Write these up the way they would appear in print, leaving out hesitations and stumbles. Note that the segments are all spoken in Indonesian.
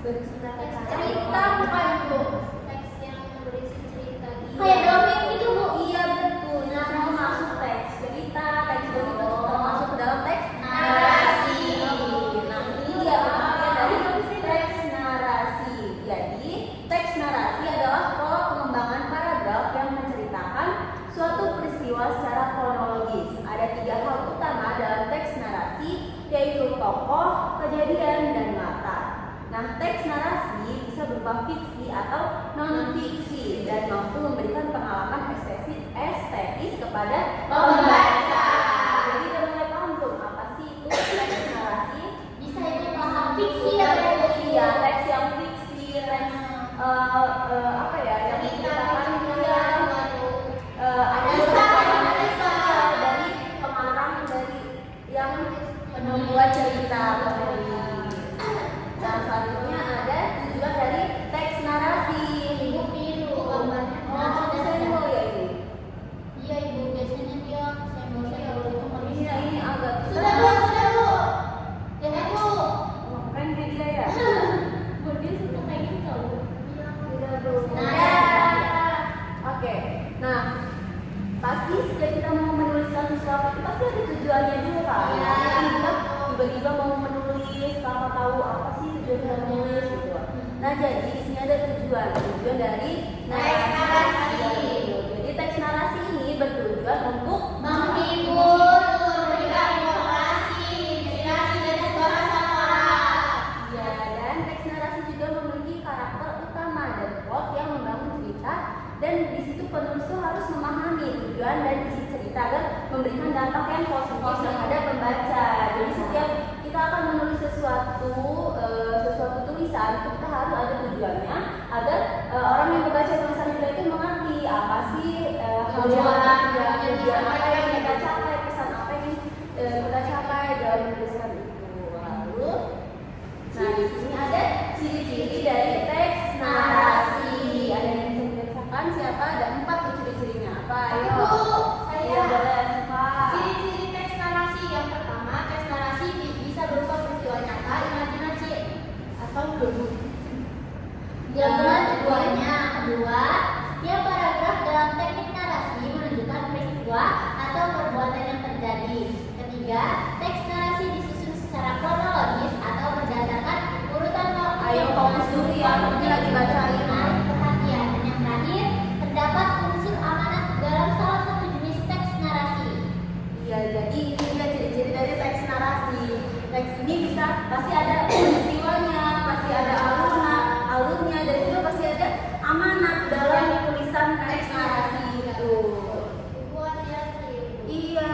berisi Teks kata-kata. cerita bukan Bu. Teks yang berisi cerita. Kayak dongeng gitu Bu. Iya betul. Nah, mau masuk teks cerita, teks dongeng itu termasuk ke dalam teks narasi. Nah, ini dia pengertian dari teks narasi. Jadi, teks narasi adalah pola pengembangan paragraf yang menceritakan suatu peristiwa secara kronologis. Ada 3 hal utama dalam teks narasi, yaitu tokoh, kejadian, dan latar. Nah, teks narasi bisa berupa fiksi atau non-fiksi dan mampu memberikan pengalaman estetis kepada pembaca. Jadi udah mulai paham tuh apa sih itu teks narasi? Bisa itu paham fiksi ya Bu. Iya, teks yang fiksi, teks apa ya, yang menceritakan ada kisah dari pengarang dari yang membuat cerita. Nah, selanjutnya ada tujuan dari teks narasi. Ibu biru gambarnya. Oh, simbol ya ini. Iya Ibu, biasanya dia simbol itu manusia. Ini agak Sudah Bu, sudah Bu. Ya Bu. keren kayak dia ya. Bu dia suka kayak gitu. Iya. Udah Bu. Nah. Oke. Nah, pasti setiap kita mau menuliskan sesuatu itu pasti ada tujuannya dulu kan. Iya. Kan kita tiba-tiba mau menulis tanpa tahu apa sih tujuan kita menulis gitu. Nah, jadi di sini ada tujuan dari Teks narasi. Jadi teks narasi ini bertujuan untuk Menghibur, memberikan informasi, inspirasi dan suara orang. ya, dan teks narasi juga memiliki karakter utama dan plot yang membangun cerita, dan di situ penulis itu harus memahami tujuan dan isi cerita agar memberikan dampak yang positif terhadap pembaca. Jadi setiap kita akan menulis sesuatu tulisan, kita harus ada tujuannya agar orang yang membaca tulisan kita itu mengerti apa sih tujuan apa yang kita capai, pesan apa yang kita capai dalam menuliskan itu. Lalu, nah di sini ada ciri-ciri dari teks narasi. Ada yang bisa dibacakan siapa? Ada 4 tuh ciri-cirinya. Apa? Ayo. Ibu, saya. Iya, boleh, Pak. Ciri-ciri teks narasi yang pertama, teks narasi bisa berupa peristiwa nyata, imajinasi atau dulu. Yang keduanya, setiap paragraf dalam teknik narasi menunjukkan peristiwa atau perbuatan yang terjadi. Ketiga, teks narasi disusun secara kronologis atau berdasarkan urutan waktu. Ayo fokus dulu ya, nanti lagi bacain. Menarik perhatian. Dan yang terakhir, terdapat unsur amanat dalam salah satu jenis teks narasi. Iya, jadi ini dia ciri-ciri dari teks narasi. Teks ini pasti ada peristiwanya, pasti ada alurnya, dan juga pasti ada amanat dalam tulisan teks narasi itu. Ibu hati-hati. Iya,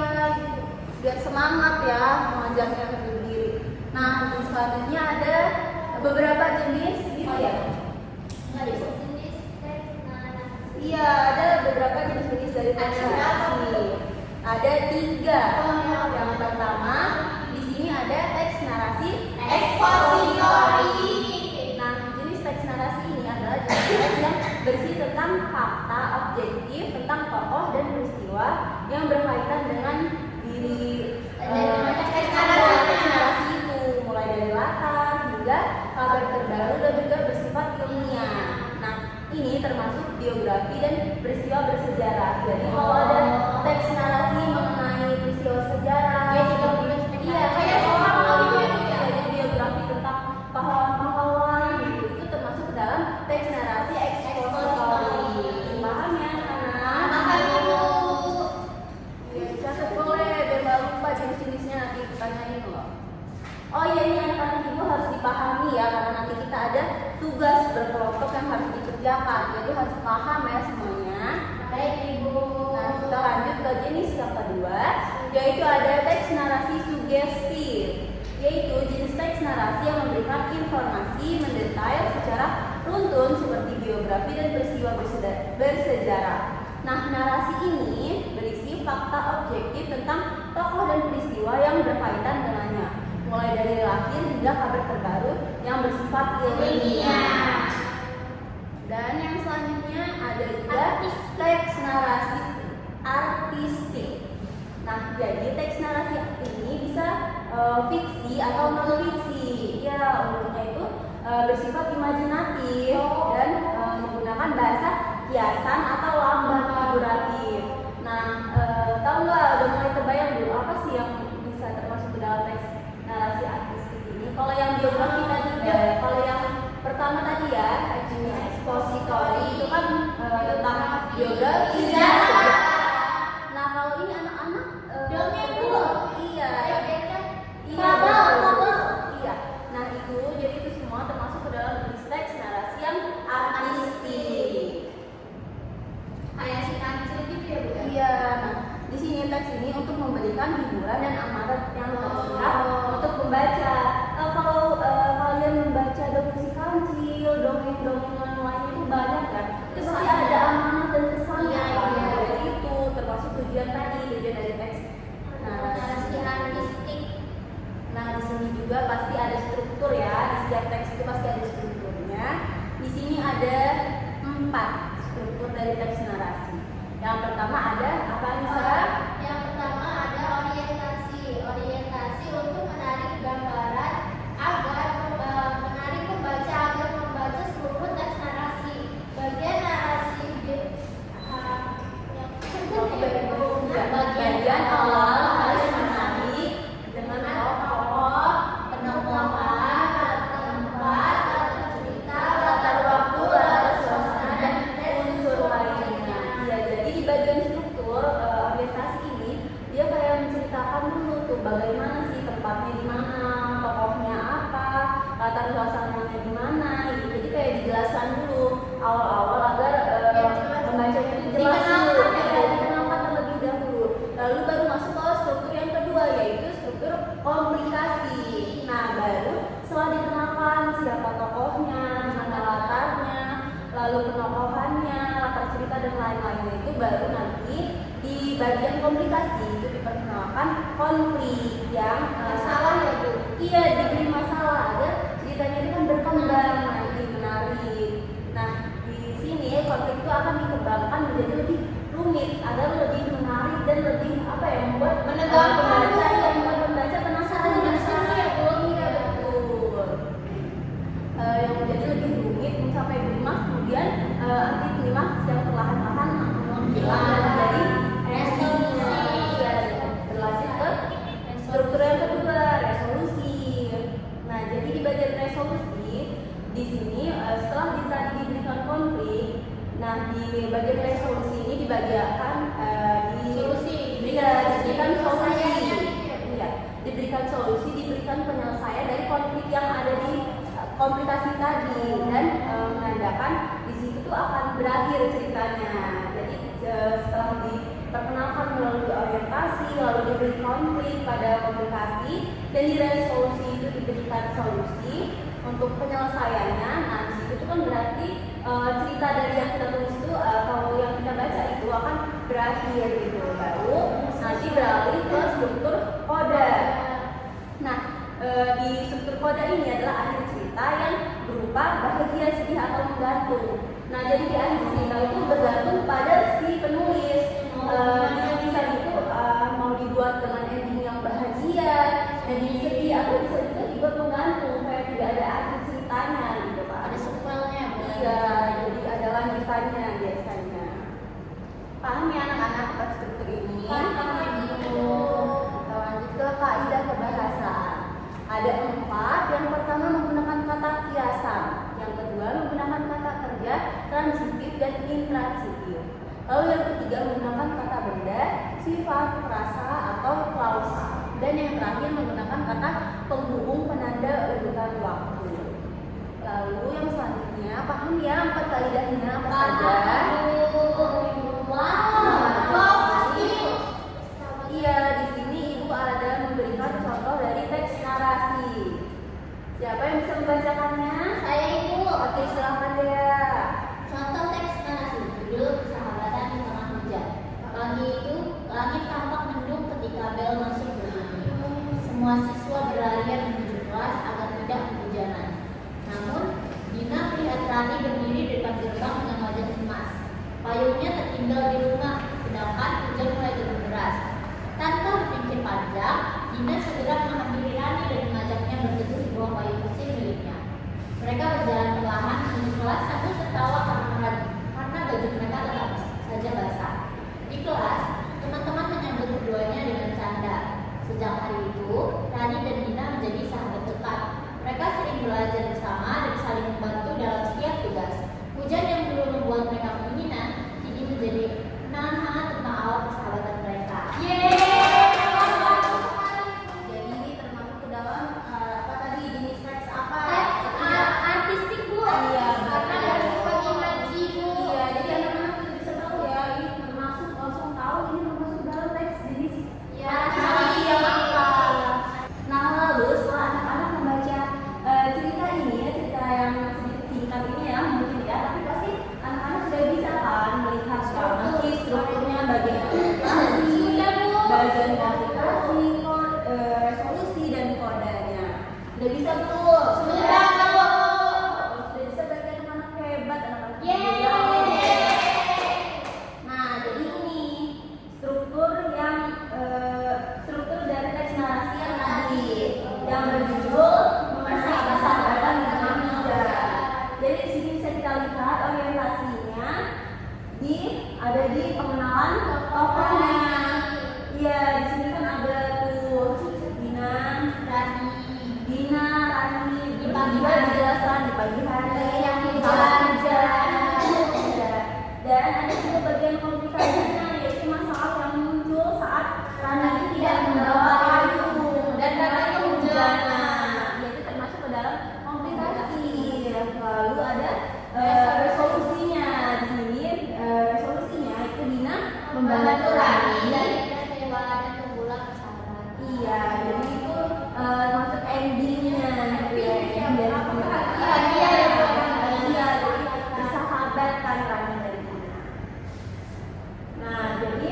biar semangat ya mengajarnya sendiri. Nah, terus selanjutnya ada beberapa jenis gitu ya. Nggak disebut jenis teks narasi. Iya, ada beberapa jenis-jenis dari teks narasi. Ada 3. Yang pertama, di sini ada teks narasi Ekspositori. Nah, jenis teks narasi ini adalah jenis teks yang berisi tentang fakta objektif tentang tokoh dan peristiwa yang berkaitan dengan diri Teks narasi itu, mulai dari latar hingga kabar terbaru dan juga bersifat ilmiah. Nah, ini termasuk biografi dan peristiwa bersejarah. Jadi kalau ada teks narasi mengenai peristiwa sejarah, kayak soal gitu ya, jadi biografi tentang pahlawan-pahlawan gitu, itu termasuk ke dalam teks narasi ekspositori. Paham ya, anak? Paham, Ibu. Ya, catat boleh, biar nggak lupa jenis-jenisnya nanti ditanyain loh. Oh iya, ini anak-anak ibu harus dipahami ya, karena nanti kita ada tugas berkelompok yang harus dikerjakan. Jadi harus paham ya semuanya. Baik, Ibu. Nah, kita lanjut ke jenis yang kedua, yaitu ada teks narasi sugestif. Yaitu jenis teks narasi yang memberikan informasi mendetail secara runtun seperti biografi dan peristiwa bersejarah. Nah, narasi ini berisi fakta objektif tentang tokoh dan peristiwa yang berkaitan dengannya, mulai dari lahir hingga kabar terbaru yang bersifat ilmiah. Dan yang selanjutnya ada juga teks narasi artistik. Nah, jadi teks narasi ini bisa fiksi atau non fiksi. Ya, umumnya itu bersifat imajinatif dan menggunakan bahasa kiasan atau lambang figuratif. Nah, tahu nggak, udah mulai terbayang dulu apa sih yang bisa termasuk ke dalam teks narasi artistik ini? Kalau yang biografi tadi kalau yang pertama tadi ya, expository itu kan tentang biografi. Nah, kalau ini anak-anak Dongeng dulu. Iya. Iya. Iya. Nah, itu jadi itu semua termasuk ke dalam jenis teks narasi yang artistik. Kayak si kancil gitu ya, Bu? Iya. Nah, di sini teks ini untuk memberikan hiburan dan amanat yang tersirat untuk pembaca. Kalau kalian membaca dongeng si kancil, dongeng-dongeng lain-lain itu banyak kan. Itu pasti ada amanat dan pesannya. Iya. Jadi itu termasuk tujuan dari teks Narasi artistik. Nah, di sini juga pasti ada struktur ya. Di setiap teks itu pasti ada strukturnya. Di sini ada 4 struktur dari teks narasi. Yang pertama ada apa, Nisa? Yang pertama ada orientasi. Orientasi untuk menarik gambaran agar menarik pembaca agar membaca seluruh teks narasi. Bagian narasi Bagian awal harus menarik dengan tokoh, penempatan, tempat, cerita, latar waktu, latar suasana, dan unsur lainnya. Ya, jadi di bagian struktur orientasi ini dia kayak menceritakan dulu tuh bagaimana sih tempatnya di mana, tokohnya apa, latar suasananya di mana. Gitu. Jadi kayak dijelaskan dulu awal-awal agar pembacanya itu jelas dulu, dikenalkan terlebih dahulu. Lalu baru masuk ke struktur yang kedua, yaitu struktur komplikasi. Nah, baru setelah dikenalkan siapa tokohnya, mana latarnya, lalu penokohannya, latar cerita dan lain-lainnya, itu baru nanti di bagian komplikasi itu diperkenalkan konflik yang masalah ya, Bu? Iya, diberi masalah agar ceritanya itu kan berkembang nanti menarik. Nah, di sini konflik itu akan dikembangkan menjadi lebih rumit agar lebih menarik dan lebih membuat Menegangkan. pembaca penasaran Penasaran ya, Bu? Iya, betul. Yang menjadi lebih rumit sampai klimaks, kemudian anti klimaks yang perlahan-lahan menghilang dan menjadi resolusi. Ya, berlanjut ke struktur yang kedua, resolusi. Nah, jadi di bagian resolusi di sini setelah tadi diberikan konflik, nah di bagian resolusi ini dibagikan diberikan solusi. Iya, diberikan solusi, diberikan penyelesaian dari konflik yang ada di komplikasi tadi dan menandakan di situ tuh akan berakhir ceritanya. Jadi setelah diperkenalkan melalui orientasi, lalu diberi konflik pada komplikasi dan di resolusi itu diberikan solusi untuk penyelesaiannya. Nah, di situ tuh kan berarti cerita dari yang kita tulis itu kalau yang kita baca itu akan berakhir gitu. Baru nanti beralih ke struktur koda. Nah, di struktur koda ini adalah akhir cerita yang berupa bahagia, sedih atau menggantung. Nah, jadi di akhir cerita itu bergantung pada si penulis. Di tulisan itu mau dibuat dengan ending yang bahagia, ending sedih, atau bisa juga dibuat menggantung kayak tidak ada akhir ceritanya gitu, Pak. Ada sequelnya, Bu? Iya, jadi ada lanjutannya biasanya. Paham ya anak-anak atas struktur ini? Paham. Kita lanjut ke kaidah kebahasaan. Ada 4. Yang pertama menggunakan kata kiasan, yang kedua menggunakan kata kerja transitif dan intransitif, lalu yang ketiga menggunakan kata benda, sifat, frasa atau klausa, dan yang terakhir menggunakan kata penghubung penanda urutan waktu. Lalu yang selanjutnya, paham ya 4 kaidahnya apa saja? Iya, di sini Ibu ada memberikan contoh dari teks narasi. Siapa yang bisa membacakannya? Saya, Ibu. Oke, silakan ya. Contoh teks narasi judul Persahabatan di Tengah Hujan. Pagi itu, langit tampak mendung ketika bel masuk berbunyi. Semua siswa berlarian menuju kelas agar tidak kehujanan. Namun, Dina melihat Rani berdiri di depan gerbang dengan wajah cemas. Payungnya tertinggal di rumah, sedangkan hujan mulai turun deras. Tanpa berpikir panjang, Dina segera menghampiri Rani dan mengajaknya berteduh di bawah payung kecil miliknya. Mereka berjalan perlahan menuju kelas sambil tertawa karena baju mereka tetap saja basah. Di kelas, teman-teman menyambut keduanya dengan canda. Sejak hari itu, Rani dan Dina menjadi sahabat dekat. Mereka sering belajar bersama dan saling membantu dalam setiap tugas. Hujan yang dulu membuat mereka kedinginan, kini menjadi kenangan hangat tentang awal persahabatan mereka. Jadi ini termasuk ke dalam apa tadi jenis teks apa? Artistik Bu. Iya, Karena dari sifat imaji Bu. Iya, jadi anak-anak sudah bisa tahu ya, ini termasuk langsung tahu ini termasuk dalam teks jenis Ya, narasi yang apa. Nah lalu setelah anak-anak membaca cerita ini ya, cerita yang sedikit singkat ini ya mungkin ya, tapi pasti anak-anak sudah bisa kan melihat masih strukturnya bagian aplikasi, bagian aplikasi, resolusi dan kodenya. Sudah bisa belum? Sudah, Bu. Sudah bisa berarti anak-anak hebat, anak-anak Yeay. Nah, jadi ini struktur dari teks narasi yang tadi yang berjudul mengenai persahabatan dengan muda. Jadi di sini bisa kita lihat orientasinya ada di pengenalan tokohnya. Iya, di sini kan ada tuh Dina, Rani, tiba-tiba dijelaskan di pagi hari yang belajar. Dan ada juga bagian komplikasinya, yaitu masalah yang muncul saat Rani tidak membawa payung dan karena kehujanan. Yaitu termasuk ke dalam komplikasi. Lalu ada resolusinya. Di sini resolusinya itu Dina membantu Rani. dari kecewa dan kebulan persahabatan. Iya, jadi itu termasuk endingnya gitu ya. Yang dari Bahagia ya, Bu. Iya, jadi bersahabat kan Rani dari Dina. Nah, jadi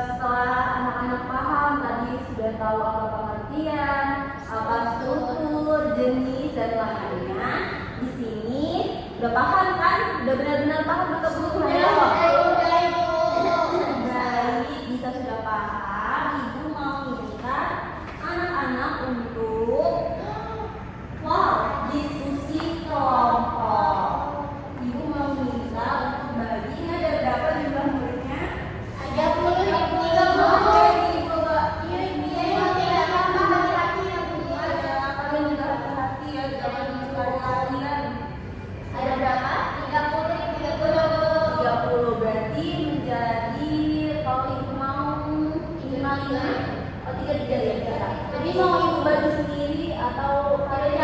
setelah anak-anak paham tadi sudah tahu apa pengertian, apa struktur, jenis dan lainnya. Di sini udah paham kan? Udah benar-benar paham atau belum? Baik, jika sudah paham, Ibu mau minta anak-anak untuk diskusi kelompok. Ibu mau minta untuk bagi, ini ada berapa jumlah muridnya? 30 Ibu. Kalian juga hati-hati ya, jangan sekali-kalian. Ada berapa? 30 berarti menjadi kalau ibu mau 5 oh 3 ya. Jadi mau ibu bagi sendiri atau kalian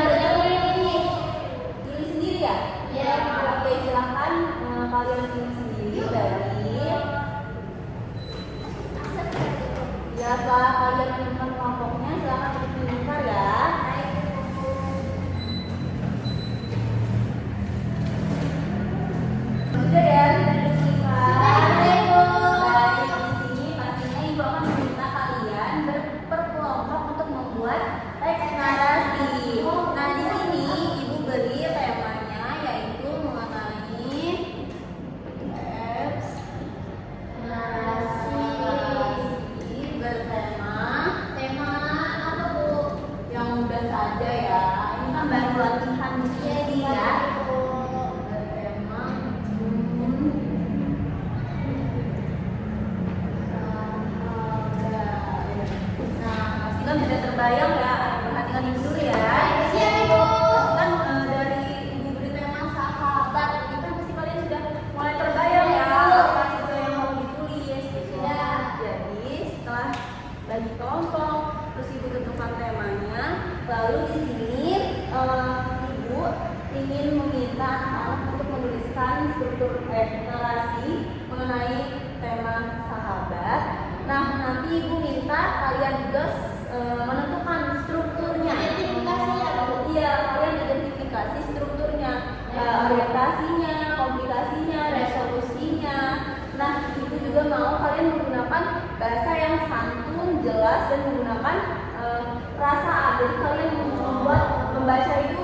pilih sendiri ya? Iya. Oke, silahkan kalian pilih sendiri dari ya Pak, kalian menemukan kelompoknya silahkan dipilih ya. Sudah ya, sudah disiapkan. Baik, di sini pastinya ibu akan meminta kalian berkelompok untuk membuat teks narasi. Nah, di sini ibu beri temanya yaitu mengenai teks narasi bertema Tema apa Bu? yang mudah saja ya. Ini kan baru latihan diskusi ya. Bertema nah, pastikan sudah terbayang ya. Perhatikan ibu dulu ya. Siap Ibu. Kan dari ibu beri tema sahabat, itu kan pasti kalian sudah mulai terbayang ya apa itu yang mau ditulis gitu. Jadi setelah bagi kelompok, terus ibu tentukan temanya, lalu di sini ibu ingin meminta anak-anak untuk menuliskan struktur narasi mengenai tema sahabat. Nah, nanti ibu minta kalian juga menentukan strukturnya. Identifikasi ya, Bu? Iya, kalian identifikasi strukturnya, orientasinya, komplikasinya, resolusinya. Nah, itu juga mau kalian menggunakan bahasa yang santun, jelas dan menggunakan perasaan. Jadi kalian membuat membaca itu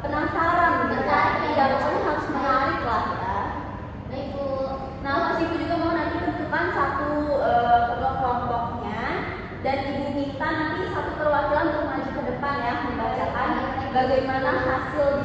penasaran, Menarik. ya, pokoknya harus menarik lah ya. Baik Bu. Nah, Mas Ibu juga mau nanti tentukan satu kelompoknya dan Ibu minta nanti satu perwakilan untuk maju ke depan ya, membacakan bagaimana hasil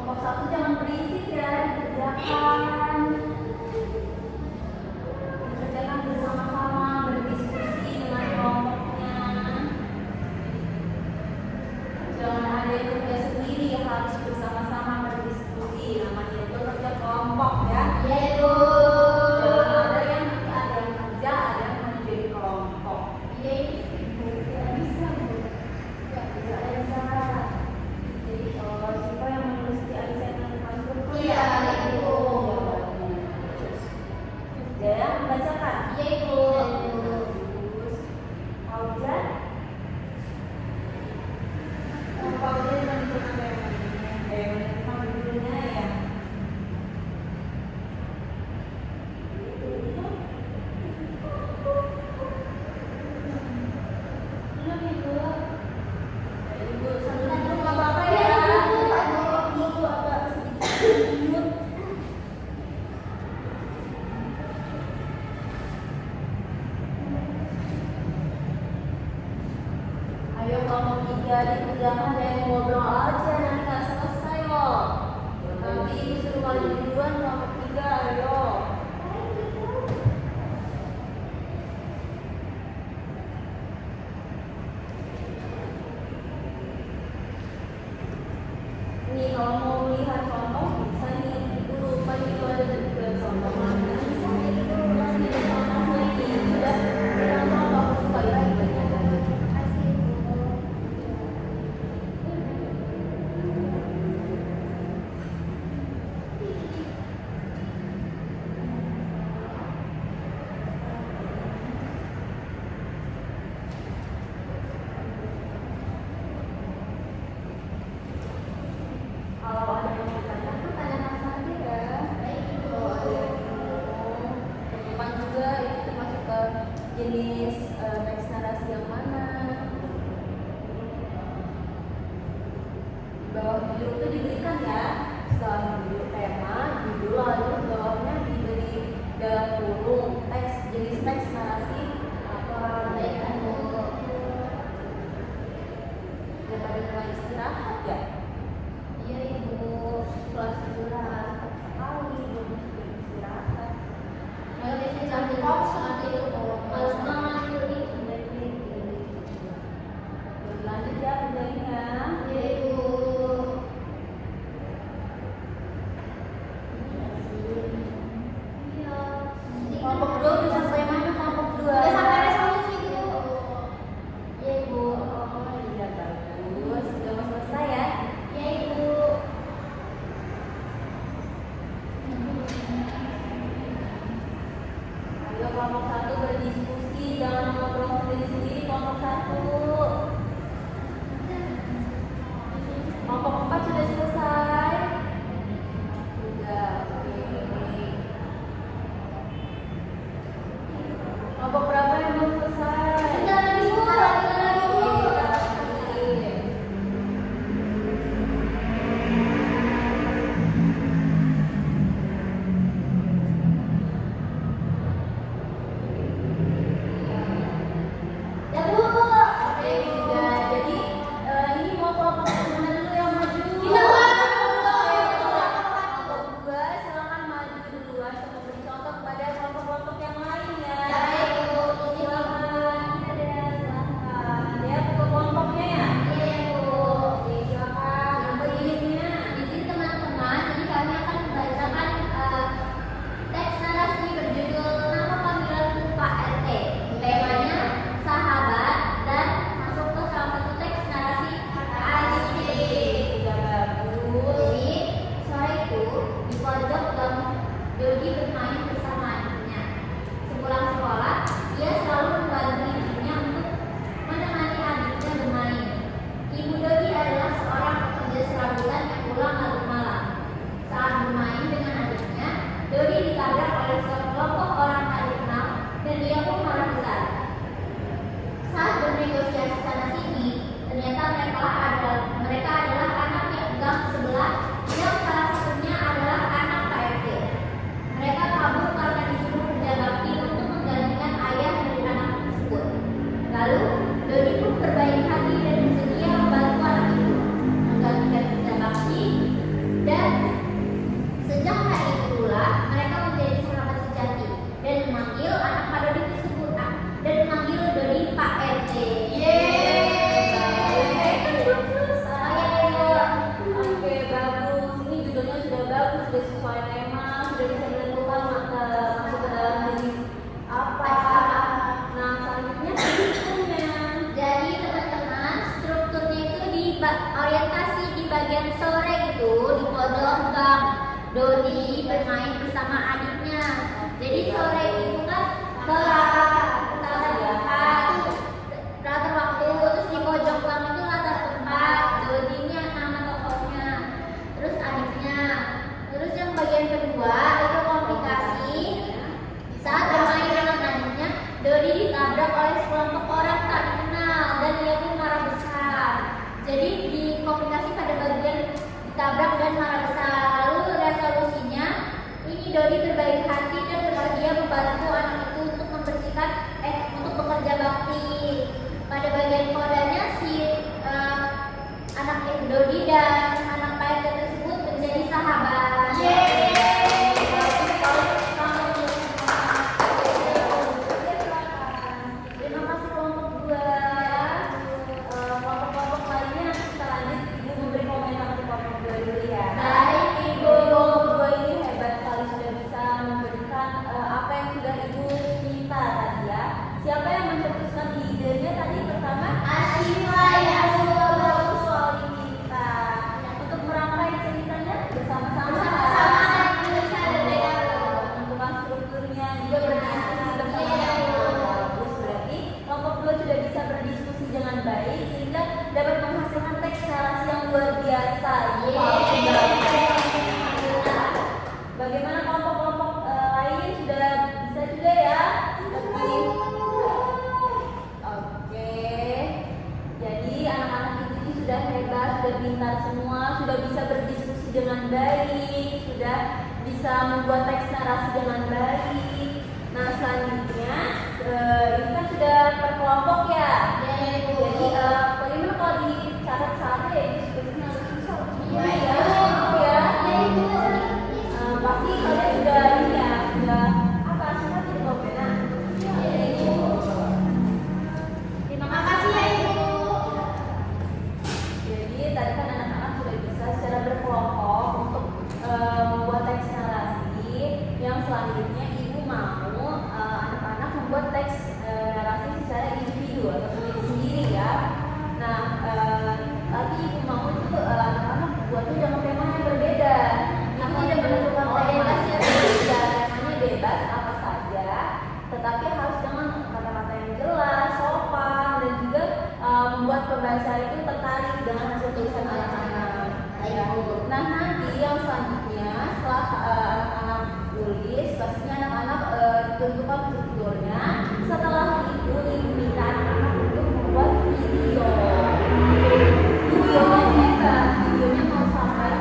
Kelompok satu jangan berisik ya, dikerjakan. Dikerjakan bersama-sama, berdiskusi dengan kelompoknya. Jangan ada yang kerja sendiri, harus bersama-sama berdiskusi. Namanya itu kerja kelompok ya. Iya Ibu. Jangan ada yang nanti ada yang kerja, ada yang hanya jadi kelompok. Iya Ibu. Tidak bisa Bu. Tidak bisa. Bisa. Jadi kalau siapa yang menulis di alisan masuk Iya Ibu. Ya, membacakan. Iya Ibu. Terus, Fauzan. Fauzan menentukan menentukan judulnya ya. Belum Ibu. Ibu sambil duduk nggak apa-apa ya. Ibu agak sedikit minut. Ayo kelompok 3 dikerjakan dan ngobrol aja, nanti nggak selesai loh. Nanti ibu suruh kalian duluan kelompok 3, ayo. Nih kalau mau lihat contoh bisa nih dulu kan itu ada juga contoh mana bisa nih dulu nanti ada contoh lagi sudah kita contoh suka lagi banyak. Kasih Ibu. Kalau ada yang ditanyakan tanyakan saja ya. Baik Ibu. Kalau ada yang mau teman juga itu termasuk ke jenis teks narasi yang mana. Di bawah judul itu diberikan ya, setelah judul tema, judul lalu di bawahnya diberi dalam kurung teks jenis teks narasi apa. Baik Ibu. Daripada mulai istirahat ya. Iya Ibu. Kelas istirahat sekali belum istirahat. Kalau biasanya jam kosong itu kalau semangat itu Lanjut ya kerjainnya. Iya Ibu. Iya. bagian sore itu di pojok gang, Dodi bermain bersama adiknya. Jadi sore itu kan latar waktu, terus di pojok gang itu latar tempat, Dodinya nama tokohnya, terus adiknya. Terus yang bagian kedua itu komplikasi. Saat bermain dengan adiknya, Dodi ditabrak oleh sekelompok orang tak dikenal dan dia pun marah besar. Jadi di komplikasi pada bagian ditabrak dan marah besar. Lalu resolusinya, ini Dodi berbaik hati dan bersedia membantu anak itu untuk membersihkan untuk bekerja bakti. Pada bagian kodanya si anak Dodi dan anak PRT tersebut menjadi sahabat. Terima kasih kelompok 2. Kelompok-kelompok lainnya kita lanjut, Ibu memberi komentar untuk kelompok 2 dulu ya. Baik, Ibu. Kelompok 2 ini hebat sekali, sudah bisa memberikan apa yang sudah Ibu minta tadi ya. Siapa yang mencetuskan idenya tadi pertama? Asyifa ya, Bu. Soal kita. Untuk merangkai ceritanya bersama-sama. Menentukan strukturnya juga berdiskusi bersama-sama. Bagus, berarti kelompok 2 sudah bisa berdiskusi dengan baik sehingga dapat menghasilkan teks narasi yang luar biasa. Bagaimana kelompok-kelompok lain sudah bisa juga ya? Oke. Jadi anak-anak ini sudah hebat, sudah pintar semua, sudah bisa berdiskusi dengan baik, sudah bisa membuat teks narasi dengan baik. Nah selanjutnya ini kan sudah per kelompok ya. Jadi bagaimana kalau dicatat satu ya itu sebenarnya harus susah. Iya. Ya. Pasti kalian sudah ini ya, sudah apa semua jadi benar. Terima kasih ya, Ibu. Jadi tadi kan anak-anak sudah bisa secara berkelompok untuk membuat teks narasi. Yang selanjutnya Ibu mau anak-anak membuat teks narasi secara individu atau sendiri-sendiri ya. Nah, tapi Ibu mau itu anak-anak buatnya dengan tema yang berbeda. Ibu tidak menentukan bebas ya, temanya bebas apa saja, tetapi harus dengan kata-kata yang jelas, sopan, dan juga membuat pembaca itu tertarik dengan hasil tulisan anak-anak. Ya. Nah nanti yang selanjutnya setelah anak-anak tulis, pastinya anak-anak tentukan strukturnya. Setelah itu Ibu minta anak-anak untuk membuat video. Videonya bebas, videonya mau sampai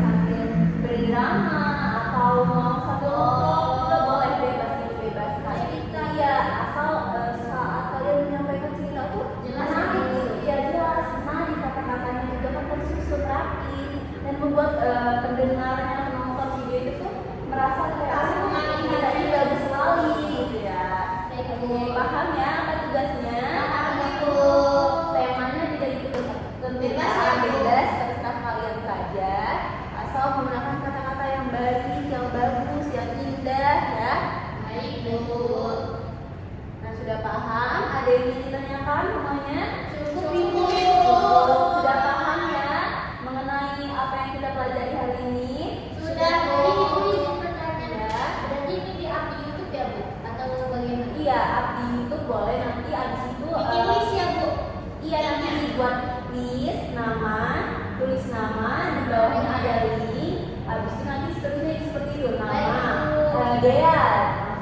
sambil berdrama atau mau satu vlog juga boleh, bebas, itu bebas. Cerita ya, asal saat kalian menyampaikan cerita tuh Jelas, menarik Bu. gitu ya, jelas, menarik, kata-katanya juga kan tersusun rapi dan membuat pendengar yang menonton video itu tuh merasa kayak ceritanya bagus sekali gitu ya. Oke, paham ya apa tugasnya? Temanya tidak ditentukan, Bebas ya, Bu. bebas, terserah kalian saja, asal menggunakan kata-kata yang baik, yang bagus, yang indah ya. Baik, Bu. Nah sudah paham? Ada yang ingin ditanyakan semuanya? Cukup, Ibu. Sudah paham ya mengenai apa yang kita pelajari hari ini? Sudah, Bu. Ibu bertanya. Ya. Berarti ini di-up di YouTube ya, Bu? Atau bagaimana? Iya, up di YouTube boleh, nanti abis itu Bikin list ya, Bu? iya, nanti dibuat list nama, tulis nama, di bawahnya ada link. Abis itu nanti seperti itu nama, Dea,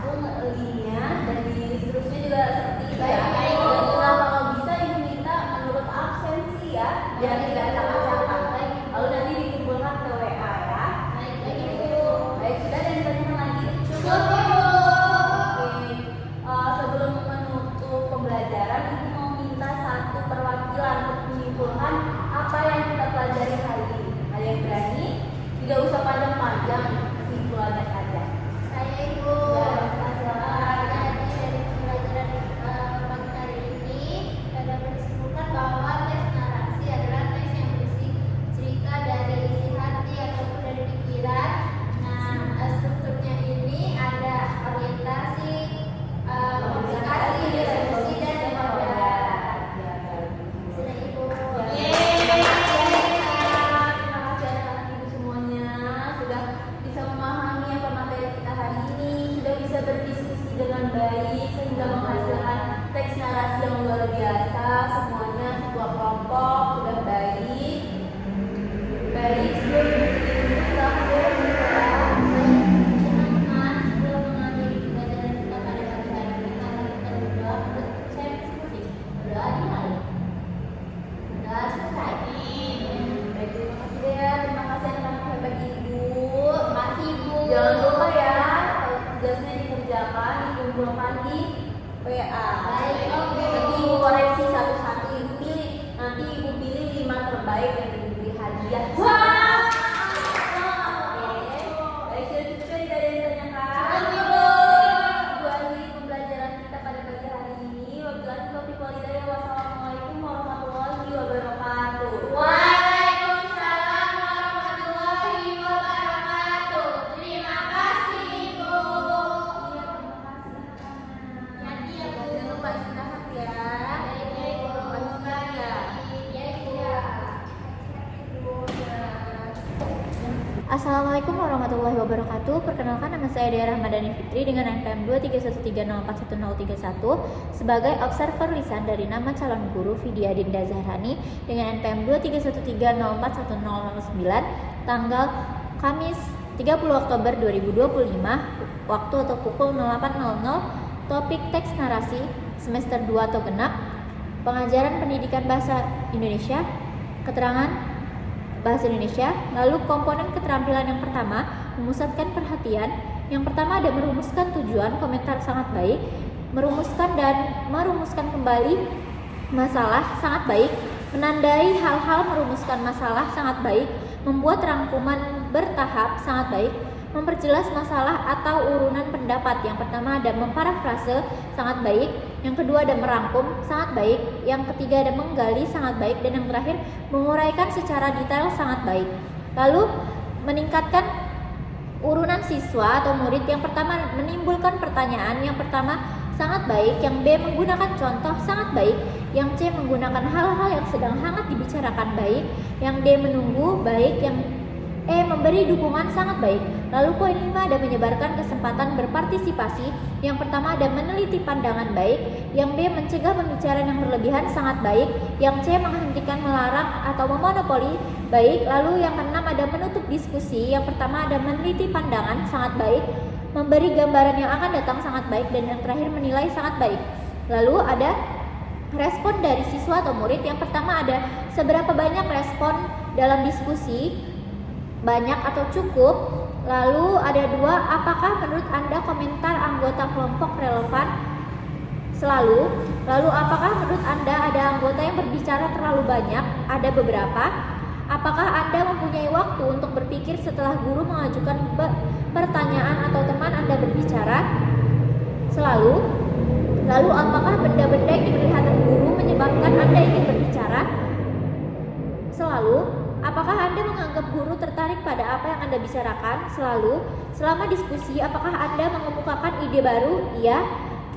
langsung linknya, dan di seterusnya juga seperti itu ya. Baik. Dan kalau bisa Ibu minta menurut absensi ya, biar tidak acak-acakan. Lalu nanti dikumpulkan ke WA ya. Baik, Ibu. Baik, sudah, dan ditanyakan lagi. Cukup, Ibu. Oke, sebelum menutup pembelajaran, Ibu mau minta satu perwakilan untuk menyimpulkan apa yang kita pelajari hari ini. Ada yang berani? Tidak usah panjang-panjang, kesimpulannya saja. Saya, Ibu. Jangan lupa ya, kalau tugasnya dikerjakan, dikumpulkan di WA. Baik, oke. Nanti ibu koreksi satu-satu, ibu pilih. Nanti ibu pilih 5 terbaik yang ibu beri hadiah. Wah. Oke. Baik, sudah cukup ya, tidak ada yang ditanyakan. Cukup. Ibu akhiri pembelajaran kita pada pagi hari ini. Wabillahi taufiq wal hidayah. Wassalamualaikum warahmatullahi wabarakatuh. Waalaikumsalam warahmatullahi wabarakatuh. Terima kasih, Ibu. Iya, terima kasih anak-anak. Nanti ya, Bu. Jangan lupa istirahat ya. Baik, Bu. Lanjutkan ya. Ya, Ibu. Assalamualaikum warahmatullahi wabarakatuh. Perkenalkan, nama saya Dea Rahmadani Fitri dengan NPM 231304131 sebagai observer lisan dari nama calon guru Vidya Dinda Zahrani dengan NPM 231304109 tanggal Kamis 30 Oktober 2025, waktu atau pukul 08.00, topik teks narasi semester 2 atau genap, pengajaran pendidikan bahasa Indonesia, keterangan bahasa Indonesia. Lalu komponen keterampilan yang pertama, memusatkan perhatian. Yang pertama ada merumuskan tujuan, komentar sangat baik, merumuskan dan merumuskan kembali masalah sangat baik, menandai hal-hal merumuskan masalah sangat baik, membuat rangkuman bertahap sangat baik, memperjelas masalah atau urunan pendapat. Yang pertama ada memparafrase sangat baik, yang kedua ada merangkum sangat baik, yang ketiga ada menggali sangat baik, dan yang terakhir menguraikan secara detail sangat baik. Lalu meningkatkan urunan siswa atau murid. Yang pertama menimbulkan pertanyaan, yang pertama sangat baik, yang B menggunakan contoh sangat baik, yang C menggunakan hal-hal yang sedang hangat dibicarakan baik, yang D menunggu baik, yang E memberi dukungan sangat baik. Lalu poin 5 ada menyebarkan kesempatan berpartisipasi. Yang pertama ada meneliti pandangan baik, yang B mencegah pembicaraan yang berlebihan sangat baik, yang C menghentikan, melarang atau memonopoli baik. Lalu yang keenam ada menutup diskusi. Yang pertama ada meneliti pandangan sangat baik, memberi gambaran yang akan datang sangat baik, dan yang terakhir menilai sangat baik. Lalu ada respon dari siswa atau murid. Yang pertama ada seberapa banyak respon dalam diskusi, banyak atau cukup. Lalu ada 2, apakah menurut Anda komentar anggota kelompok relevan selalu? Lalu apakah menurut Anda ada anggota yang berbicara terlalu banyak? Ada beberapa. Apakah Anda mempunyai waktu untuk berpikir setelah guru mengajukan pertanyaan atau teman Anda berbicara selalu? Lalu apakah benda-benda yang diperlihatkan guru menyebabkan Anda ingin berbicara selalu? Apakah Anda menganggap guru tertarik pada apa yang Anda bicarakan selalu? Selama diskusi, apakah Anda mengemukakan ide baru? Iya.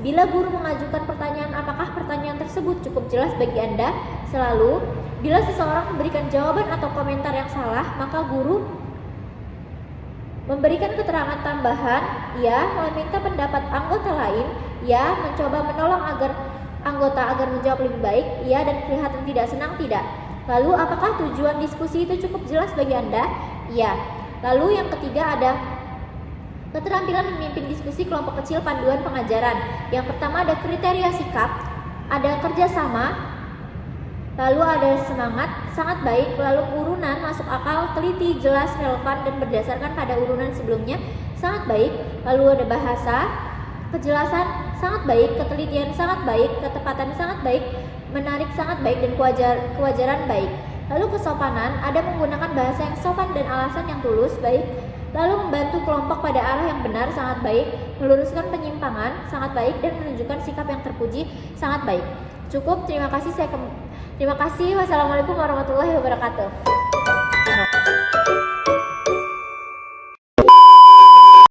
Bila guru mengajukan pertanyaan, apakah pertanyaan tersebut cukup jelas bagi Anda? Selalu. Bila seseorang memberikan jawaban atau komentar yang salah, maka guru memberikan keterangan tambahan. Iya. Meminta pendapat anggota lain. Iya. Mencoba menolong anggota agar menjawab lebih baik. Iya. Dan kelihatan tidak senang. Tidak. Lalu apakah tujuan diskusi itu cukup jelas bagi Anda? Iya. Lalu yang ketiga ada keterampilan memimpin diskusi kelompok kecil, panduan pengajaran. Yang pertama ada kriteria sikap, ada kerjasama, lalu ada semangat, sangat baik, lalu urunan, masuk akal, teliti, jelas, relevan, dan berdasarkan pada urunan sebelumnya, sangat baik. Lalu ada bahasa, kejelasan, sangat baik, ketelitian, sangat baik, ketepatan, sangat baik, menarik, sangat baik, dan kewajaran baik. Lalu kesopanan, ada menggunakan bahasa yang sopan dan alasan yang tulus, baik. Lalu membantu kelompok pada arah yang benar, sangat baik. Meluruskan penyimpangan, sangat baik, dan menunjukkan sikap yang terpuji, sangat baik. Cukup, terima kasih. Wassalamualaikum warahmatullahi wabarakatuh.